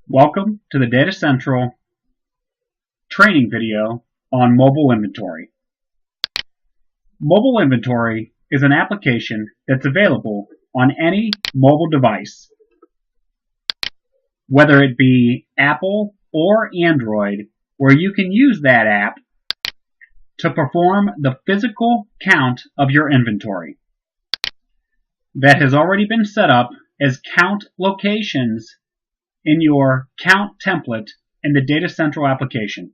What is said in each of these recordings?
Welcome to the Data Central training video on mobile inventory. Mobile inventory is an application that's available on any mobile device, whether it be Apple or Android, where you can use that app to perform the physical count of your inventory that has already been set up as count locations in your count template in the Data Central application.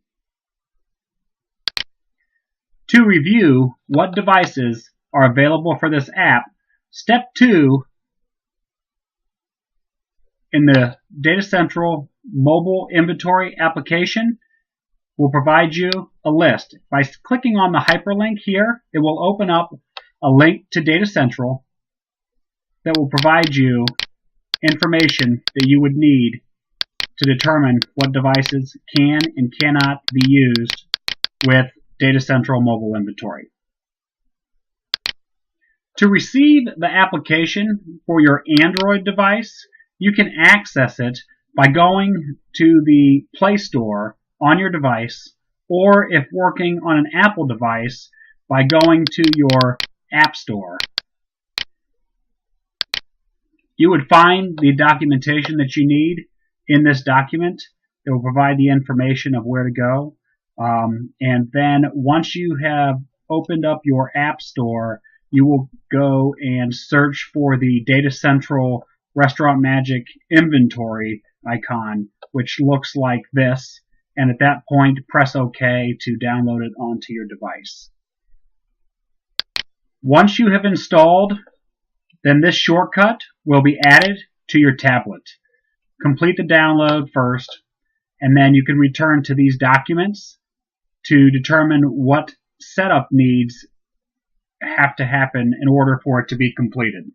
To review what devices are available for this app, step 2 in the Data Central mobile inventory application will provide you a list. By clicking on the hyperlink here, it will open up a link to Data Central that will provide you information that you would need to determine what devices can and cannot be used with Data Central mobile inventory. To receive the application for your Android device, you can access it by going to the Play Store on your device, or if working on an Apple device, by going to your App Store. You would find the documentation that you need in this document. It will provide the information of where to go. And then once you have opened up your App Store, you will go and search for the Data Central Restaurant Magic inventory icon, which looks like this. And at that point, press OK to download it onto your device. Once you have installed, then this shortcut will be added to your tablet. Complete the download first, and then you can return to these documents to determine what setup needs have to happen in order for it to be completed.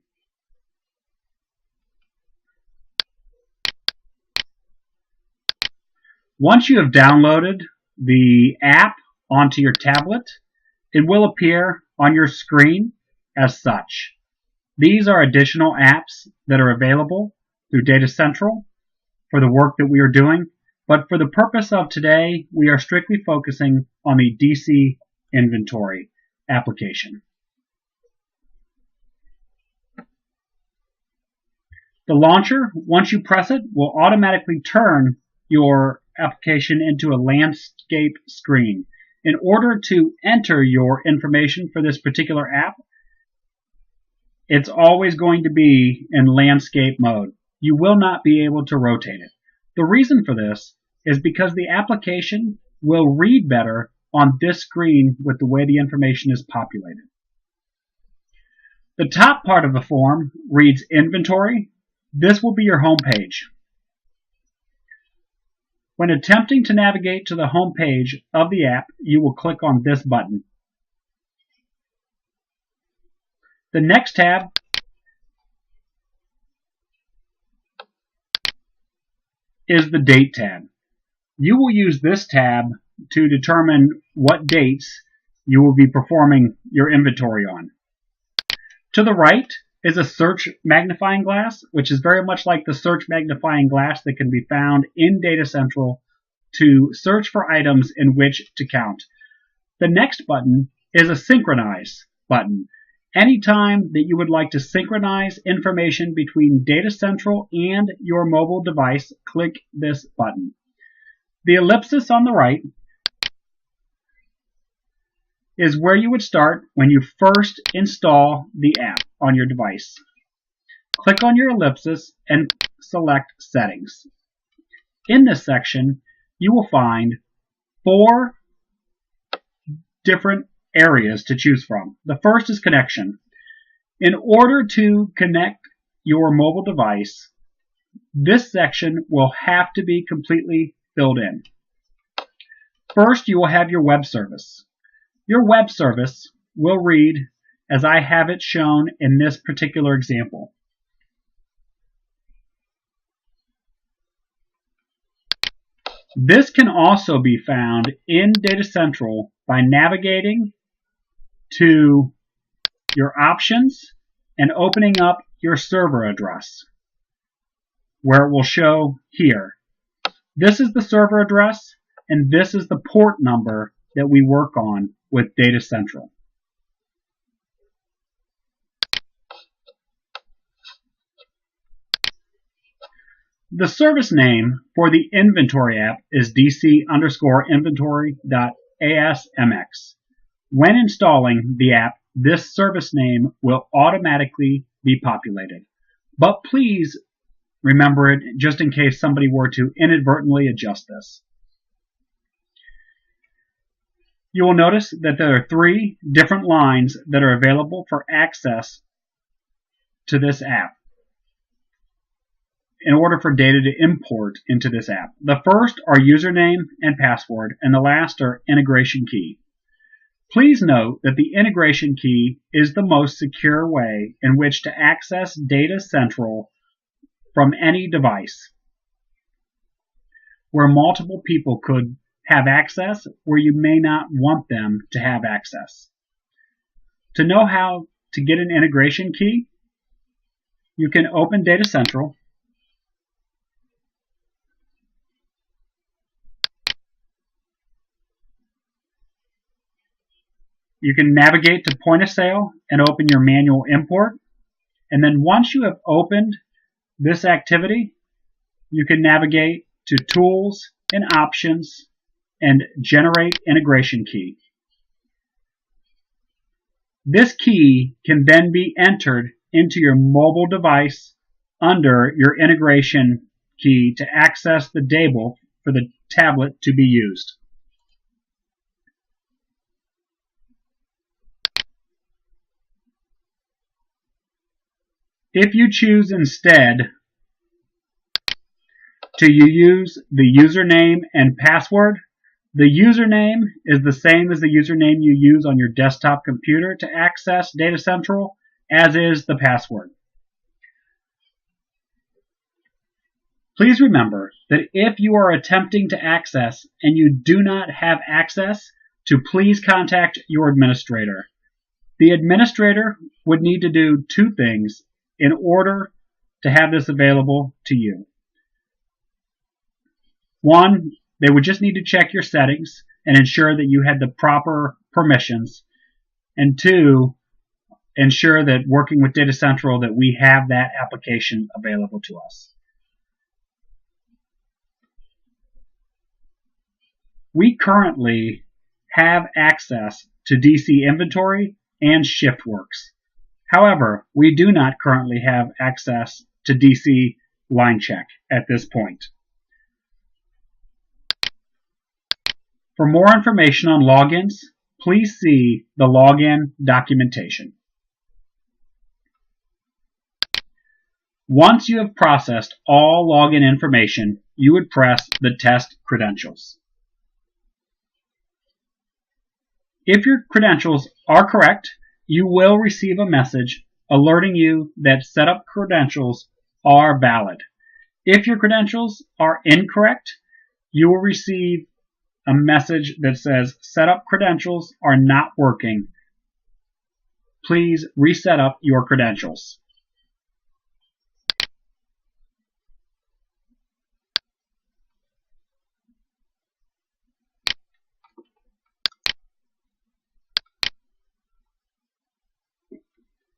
Once you have downloaded the app onto your tablet, it will appear on your screen as such. These are additional apps that are available through Data Central for the work that we are doing, but for the purpose of today, we are strictly focusing on the DC inventory application. The launcher, once you press it, will automatically turn your application into a landscape screen. In order to enter your information for this particular app, it's always going to be in landscape mode. You will not be able to rotate it. The reason for this is because the application will read better on this screen with the way the information is populated. The top part of the form reads Inventory. This will be your home page. When attempting to navigate to the home page of the app, you will click on this button. The next tab is the Date tab. You will use this tab to determine what dates you will be performing your inventory on. To the right is a search magnifying glass, which is very much like the search magnifying glass that can be found in Data Central to search for items in which to count. The next button is a Synchronize button. Anytime that you would like to synchronize information between Data Central and your mobile device, click this button. The ellipsis on the right is where you would start when you first install the app on your device. Click on your ellipsis and select Settings. In this section, you will find 4 different areas to choose from. The first is connection. In order to connect your mobile device, this section will have to be completely filled in. First, you will have your web service. Your web service will read as I have it shown in this particular example. This can also be found in Data Central by navigating to your options and opening up your server address, where it will show here. This is the server address, and this is the port number that we work on with Data Central. The service name for the inventory app is dc_inventory.asmx. When installing the app, this service name will automatically be populated. But please remember it just in case somebody were to inadvertently adjust this. You will notice that there are 3 different lines that are available for access to this app in order for data to import into this app. The first are username and password, and the last are integration key. Please note that the integration key is the most secure way in which to access Data Central from any device where multiple people could have access, where you may not want them to have access. To know how to get an integration key, you can open Data Central. You can navigate to Point of Sale and open your manual import. And then once you have opened this activity, you can navigate to Tools and Options and Generate Integration Key. This key can then be entered into your mobile device under your integration key to access the table for the tablet to be used. If you choose instead to use the username and password, the username is the same as the username you use on your desktop computer to access Data Central, as is the password. Please remember that if you are attempting to access and you do not have access, to please contact your administrator. The administrator would need to do 2 things in order to have this available to you. 1, they would just need to check your settings and ensure that you had the proper permissions. And 2, ensure that working with Data Central that we have that application available to us. We currently have access to DC Inventory and ShiftWorks. However, we do not currently have access to DC LineCheck at this point. For more information on logins, please see the login documentation. Once you have processed all login information, you would press the Test Credentials. If your credentials are correct, you will receive a message alerting you that setup credentials are valid. If your credentials are incorrect, you will receive a message that says setup credentials are not working. Please reset up your credentials.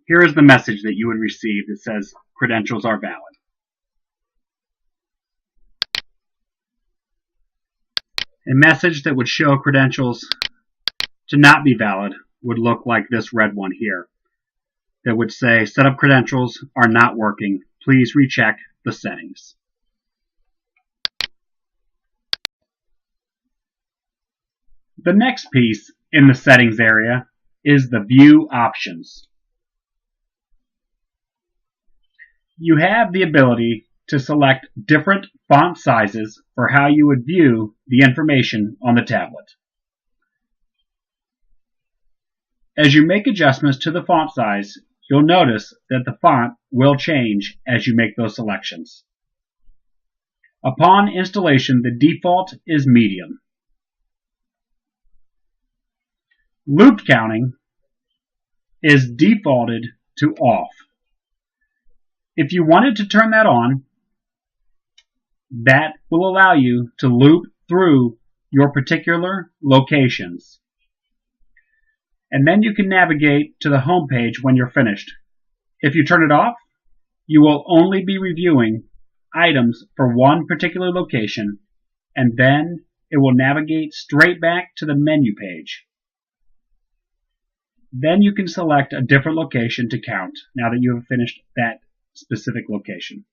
Here is the message that you would receive that says credentials are valid. A message that would show credentials to not be valid would look like this red one here, that would say setup credentials are not working. Please recheck the settings. The next piece in the settings area is the view options. You have the ability to select different font sizes for how you would view the information on the tablet. As you make adjustments to the font size, you'll notice that the font will change as you make those selections. Upon installation, the default is medium. Loop counting is defaulted to off. If you wanted to turn that on, That will allow you to loop through your particular locations. And then you can navigate to the home page when you're finished. If you turn it off, you will only be reviewing items for one particular location, and then it will navigate straight back to the menu page. Then you can select a different location to count now that you have finished that specific location.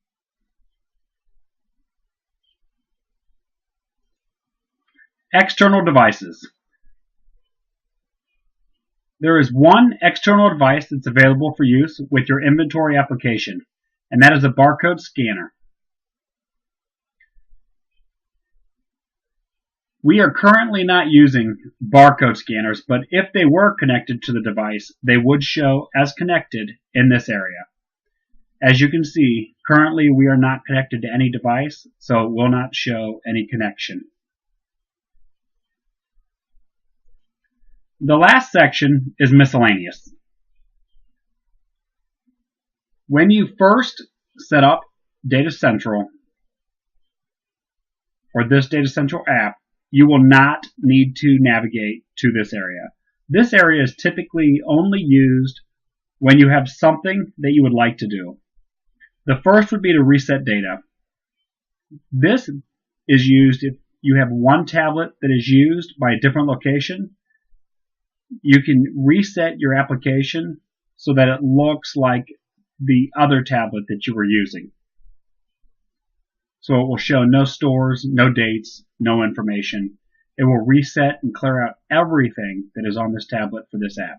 External devices. There is one external device that's available for use with your inventory application, and that is a barcode scanner. We are currently not using barcode scanners, but if they were connected to the device, they would show as connected in this area. As you can see, currently we are not connected to any device, so it will not show any connection. The last section is miscellaneous. When you first set up Data Central, or this Data Central app, you will not need to navigate to this area. This area is typically only used when you have something that you would like to do. The first would be to reset data. This is used if you have one tablet that is used by a different location. You can reset your application so that it looks like the other tablet that you were using. So it will show no stores, no dates, no information. It will reset and clear out everything that is on this tablet for this app.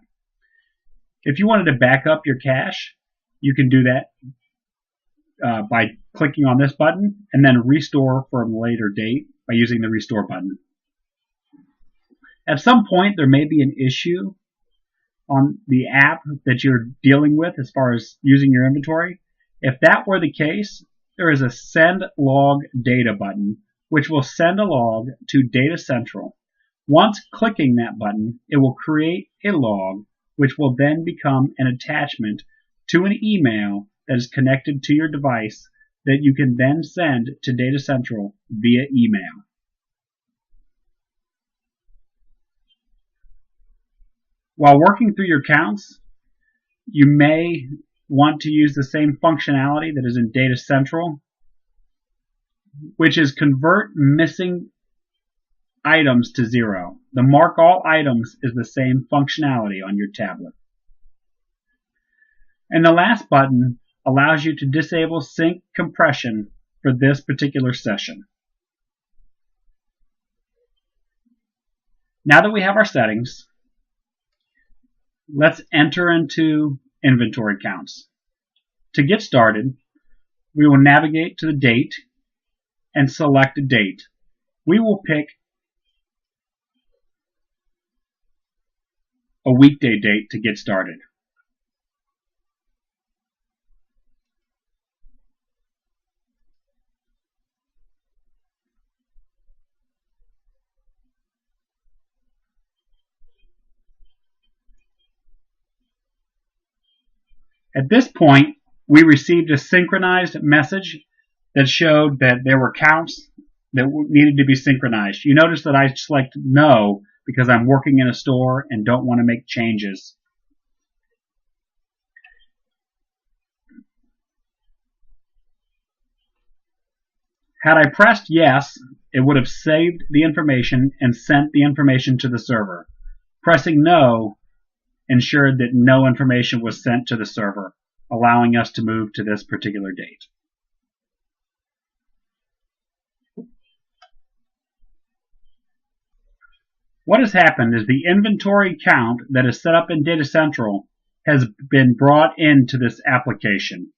If you wanted to back up your cache, you can do that by clicking on this button and then restore for a later date by using the restore button. At some point, there may be an issue on the app that you're dealing with as far as using your inventory. If that were the case, there is a send log data button, which will send a log to Data Central. Once clicking that button, it will create a log, which will then become an attachment to an email that is connected to your device that you can then send to Data Central via email. While working through your counts, you may want to use the same functionality that is in Data Central, which is convert missing items to 0. The mark all items is the same functionality on your tablet. And the last button allows you to disable sync compression for this particular session. Now that we have our settings, let's enter into inventory counts. To get started, we will navigate to the date and select a date. We will pick a weekday date to get started. At this point, we received a synchronized message that showed that there were counts that needed to be synchronized. You notice that I select no because I'm working in a store and don't want to make changes. Had I pressed yes, it would have saved the information and sent the information to the server. Pressing no ensured that no information was sent to the server, allowing us to move to this particular date. What has happened is the inventory count that is set up in Data Central has been brought into this application.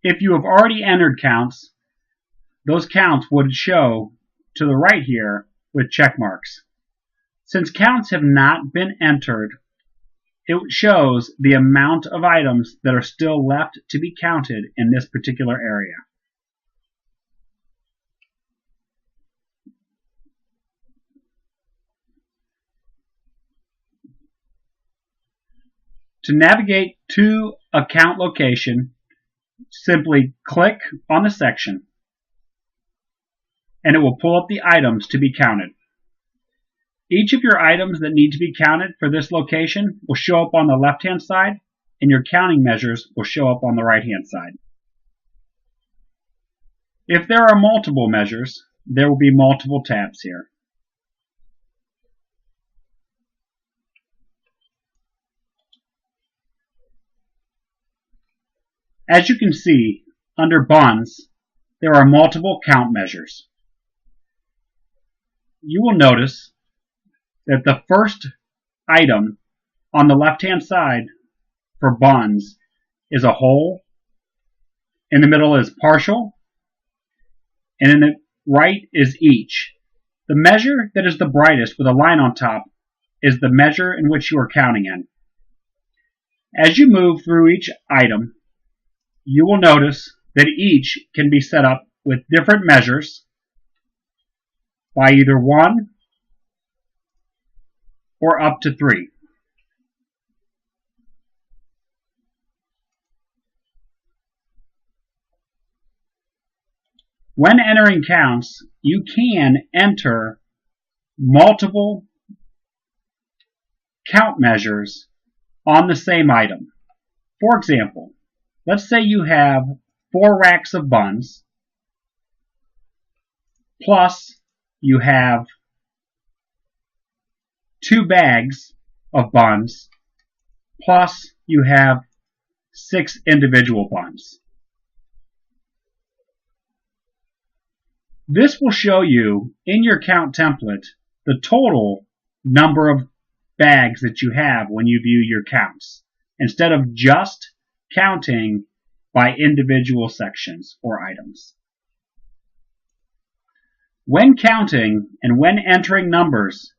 If you have already entered counts, those counts would show to the right here with check marks. Since counts have not been entered, it shows the amount of items that are still left to be counted in this particular area. To navigate to a count location, simply click on the section and it will pull up the items to be counted. Each of your items that need to be counted for this location will show up on the left-hand side, and your counting measures will show up on the right-hand side. If there are multiple measures, there will be multiple tabs here. As you can see, under buns, there are multiple count measures. You will notice that the first item on the left-hand side for buns is a whole, in the middle is partial, and in the right is each. The measure that is the brightest with a line on top is the measure in which you are counting in. As you move through each item, you will notice that each can be set up with different measures by either 1 or up to 3. When entering counts, you can enter multiple count measures on the same item. For example, let's say you have 4 racks of buns, plus you have 2 bags of buns, plus you have 6 individual buns. This will show you in your count template the total number of bags that you have when you view your counts, instead of just counting by individual sections or items. When counting and when entering numbers,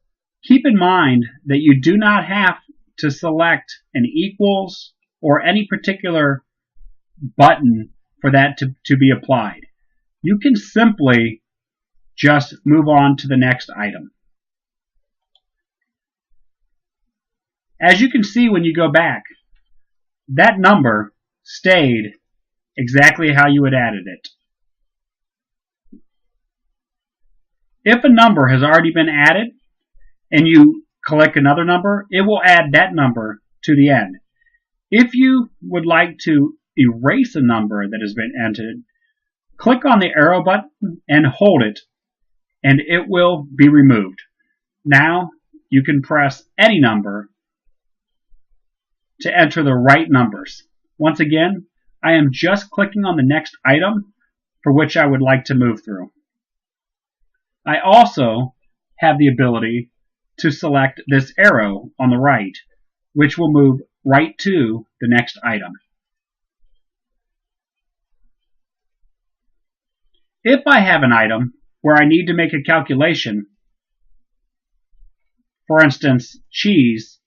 keep in mind that you do not have to select an equals or any particular button for that to be applied. You can simply just move on to the next item. As you can see when you go back, that number stayed exactly how you had added it. If a number has already been added and you click another number, it will add that number to the end. If you would like to erase a number that has been entered, click on the arrow button and hold it, and it will be removed. Now you can press any number to enter the right numbers. Once again, I am just clicking on the next item for which I would like to move through. I also have the ability to select this arrow on the right, which will move right to the next item. If I have an item where I need to make a calculation, for instance, cheese,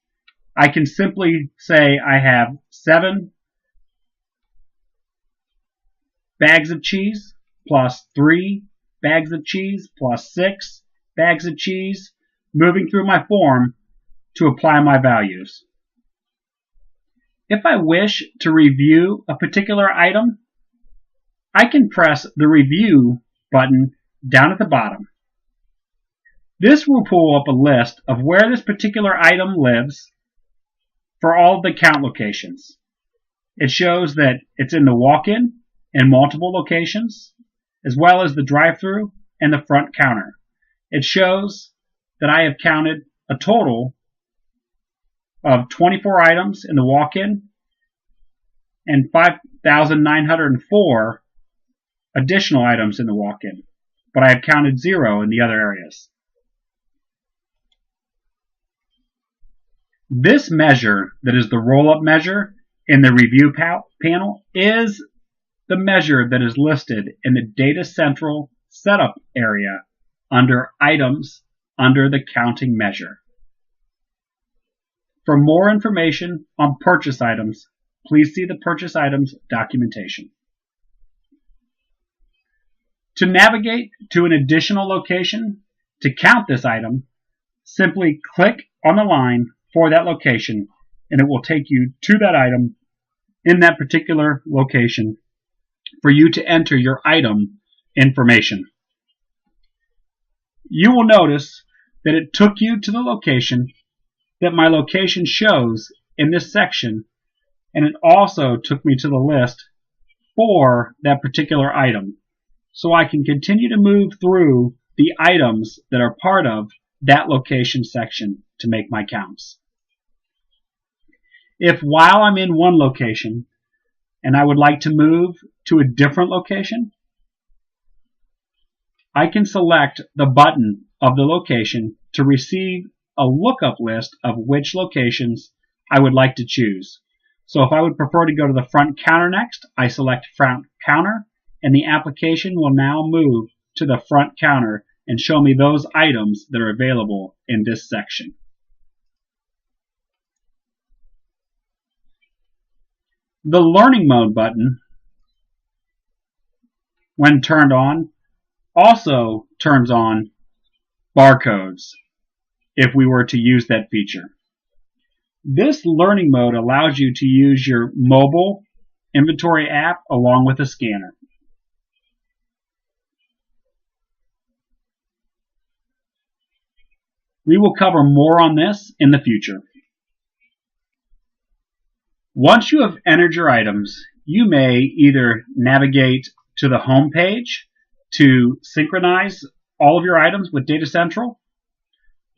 I can simply say I have 7 bags of cheese plus 3 bags of cheese plus 6 bags of cheese, moving through my form to apply my values. If I wish to review a particular item, I can press the review button down at the bottom. This will pull up a list of where this particular item lives for all of the count locations. It shows that it's in the walk-in and multiple locations, as well as the drive-thru and the front counter. It shows that I have counted a total of 24 items in the walk-in and 5,904 additional items in the walk-in, but I have counted 0 in the other areas. This measure, that is the roll-up measure in the review panel, is the measure that is listed in the Data Central Setup area under Items under the Counting Measure. For more information on purchase items, please see the purchase items documentation. To navigate to an additional location to count this item, simply click on the line for that location and it will take you to that item in that particular location for you to enter your item information. You will notice that it took you to the location that my location shows in this section, and it also took me to the list for that particular item. So I can continue to move through the items that are part of that location section to make my counts. If while I'm in one location and I would like to move to a different location, I can select the button of the location to receive a lookup list of which locations I would like to choose. So if I would prefer to go to the front counter next, I select front counter, and the application will now move to the front counter and show me those items that are available in this section. The Learning Mode button, when turned on, also turns on barcodes if we were to use that feature. This learning mode allows you to use your mobile inventory app along with a scanner. We will cover more on this in the future. Once you have entered your items, you may either navigate to the home page to synchronize all of your items with Data Central.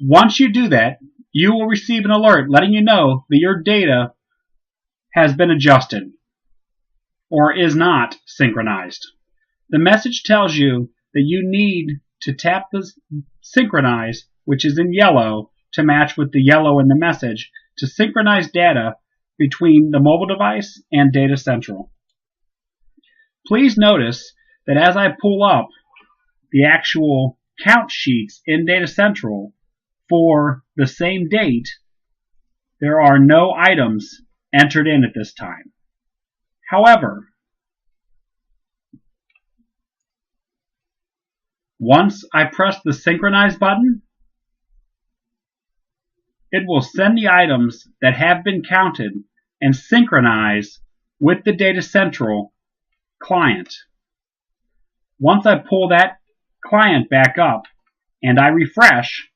Once you do that, you will receive an alert letting you know that your data has been adjusted or is not synchronized. The message tells you that you need to tap the synchronize, which is in yellow, to match with the yellow in the message, to synchronize data between the mobile device and Data Central. Please notice that as I pull up the actual count sheets in Data Central for the same date, there are no items entered in at this time. However, once I press the synchronize button, it will send the items that have been counted and synchronize with the Data Central client. Once I pull that client back up and I refresh,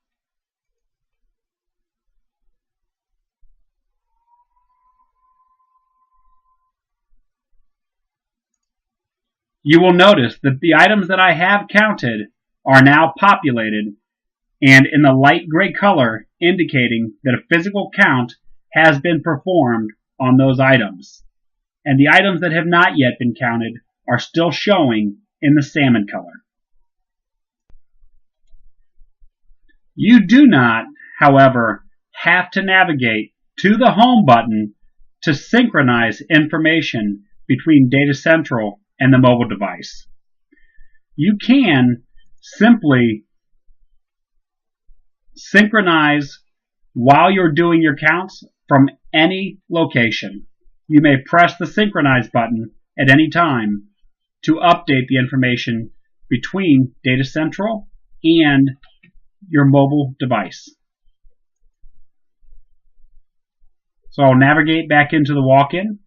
you will notice that the items that I have counted are now populated and in the light gray color, indicating that a physical count has been performed on those items. And the items that have not yet been counted are still showing in the salmon color. You do not, however, have to navigate to the home button to synchronize information between Data Central and the mobile device. You can simply synchronize while you're doing your counts from any location. You may press the synchronize button at any time to update the information between Data Central and your mobile device. So I'll navigate back into the walk-in,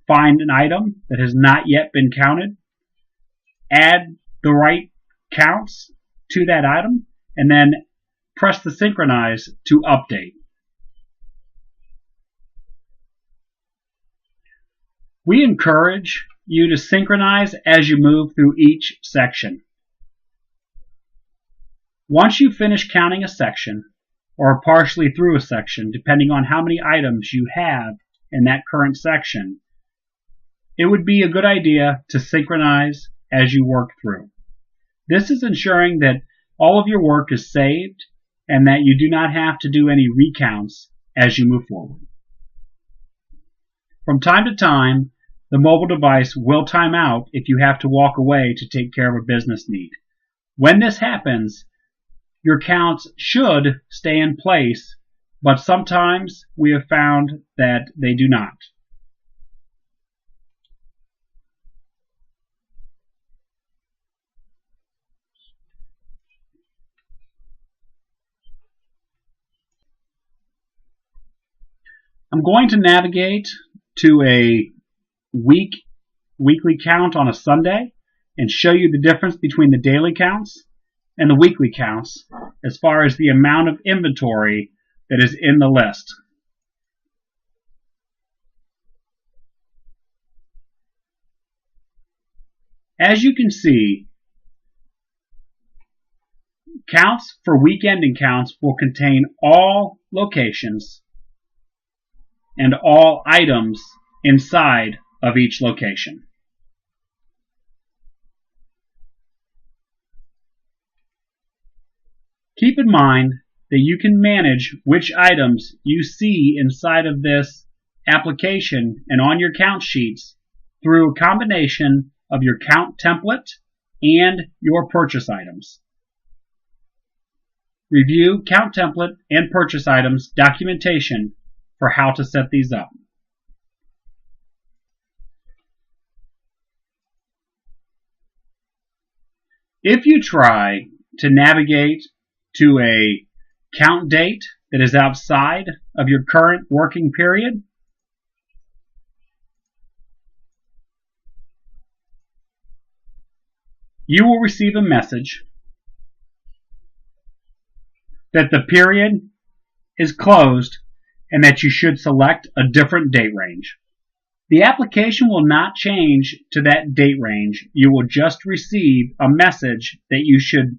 find an item that has not yet been counted, add the right counts to that item, and then press the synchronize to update. We encourage you to synchronize as you move through each section. Once you finish counting a section, or partially through a section, depending on how many items you have in that current section, it would be a good idea to synchronize as you work through. This is ensuring that all of your work is saved and that you do not have to do any recounts as you move forward. From time to time, the mobile device will time out if you have to walk away to take care of a business need. When this happens, your counts should stay in place, but sometimes we have found that they do not. I'm going to navigate to a week weekly count on a Sunday and show you the difference between the daily counts and the weekly counts as far as the amount of inventory that is in the list. As you can see, counts for week ending counts will contain all locations and all items inside of each location. Keep in mind that you can manage which items you see inside of this application and on your count sheets through a combination of your count template and your purchase items. Review count template and purchase items documentation for how to set these up. If you try to navigate to a count date that is outside of your current working period, you will receive a message that the period is closed and that you should select a different date range. The application will not change to that date range. You will just receive a message that you should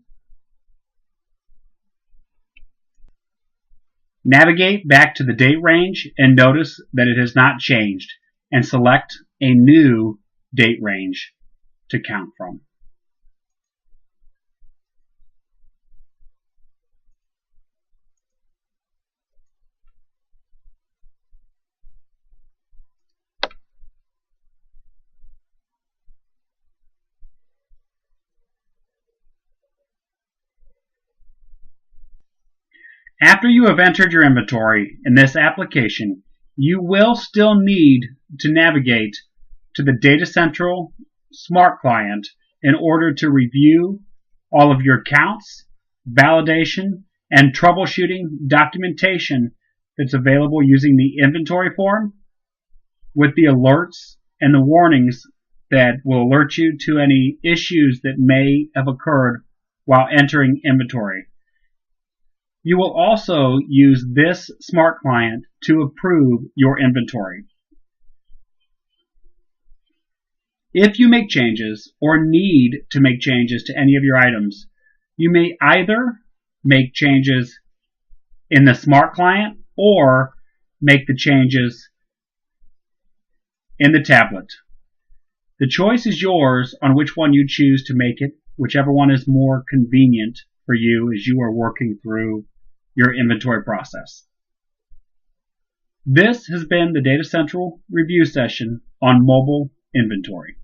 navigate back to the date range and notice that it has not changed, and select a new date range to count from. After you have entered your inventory in this application, you will still need to navigate to the Data Central Smart Client in order to review all of your counts, validation, and troubleshooting documentation that's available using the inventory form, with the alerts and the warnings that will alert you to any issues that may have occurred while entering inventory. You will also use this Smart Client to approve your inventory. If you make changes or need to make changes to any of your items, you may either make changes in the Smart Client or make the changes in the tablet. The choice is yours on which one you choose to make it, whichever one is more convenient for you as you are working through your inventory process. This has been the Data Central review session on mobile inventory.